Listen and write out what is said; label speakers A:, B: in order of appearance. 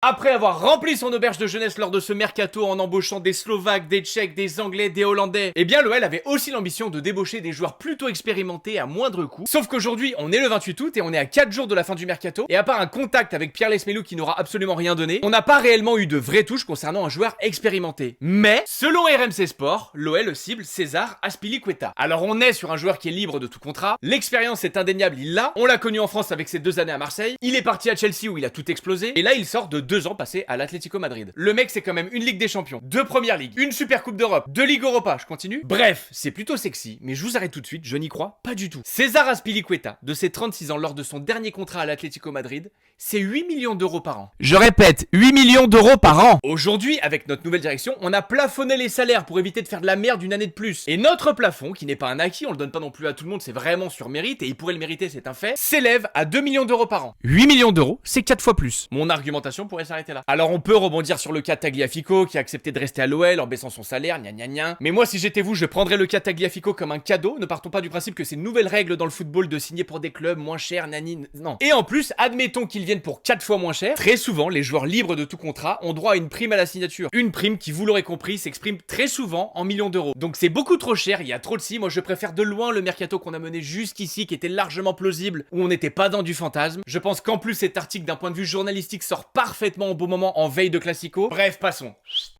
A: Après avoir rempli son auberge de jeunesse lors de ce mercato en embauchant des Slovaques, des Tchèques, des Anglais, des Hollandais, eh bien l'OL avait aussi l'ambition de débaucher des joueurs plutôt expérimentés à moindre coût. Sauf qu'aujourd'hui, on est le 28 août et on est à 4 jours de la fin du mercato, et à part un contact avec Pierre Lesmelou qui n'aura absolument rien donné, on n'a pas réellement eu de vraies touches concernant un joueur expérimenté. Mais, selon RMC Sport, l'OL cible César Azpilicueta. Alors on est sur un joueur qui est libre de tout contrat, l'expérience est indéniable, il l'a, on l'a connu en France avec ses 2 années à Marseille, il est parti à Chelsea où il a tout explosé, et là il sort de 2 ans passés à l'Atlético Madrid. Le mec c'est quand même une Ligue des Champions, 2 Premières Ligues, une Super Coupe d'Europe, 2 Ligue Europa, je continue. Bref, c'est plutôt sexy, mais je vous arrête tout de suite, je n'y crois pas du tout. César Azpilicueta, de ses 36 ans lors de son dernier contrat à l'Atlético Madrid, c'est 8 millions d'euros par an. Je répète, 8 millions d'euros par an. Aujourd'hui, avec notre nouvelle direction, on a plafonné les salaires pour éviter de faire de la merde une année de plus. Et notre plafond, qui n'est pas un acquis, on le donne pas non plus à tout le monde, c'est vraiment sur mérite, et il pourrait le mériter, c'est un fait, s'élève à 2 millions d'euros par an. 8 millions d'euros, c'est 4 fois plus. Mon argumentation pourrait s'arrêter là. Alors on peut rebondir sur le cas Tagliafico, qui a accepté de rester à l'OL en baissant son salaire, gna gna gna. Mais moi, si j'étais vous, je prendrais le cas Tagliafico comme un cadeau. Ne partons pas du principe que c'est une nouvelle règle dans le football de signer pour des clubs moins chers, nani, non. Et en plus, admettons qu'ils viennent pour 4 fois moins cher. Très souvent, les joueurs libres de tout contrat ont droit à une prime à la signature. Une prime qui, vous l'aurez compris, s'exprime très souvent en millions d'euros. Donc c'est beaucoup trop cher, il y a trop de si. Moi, je préfère de loin le mercato qu'on a mené jusqu'ici, qui était largement plausible, où on n'était pas dans du fantasme. Je pense qu'en plus, cet article, d'un point de vue journalistique, sort parfaitement au bon moment en veille de Classico. Bref, passons.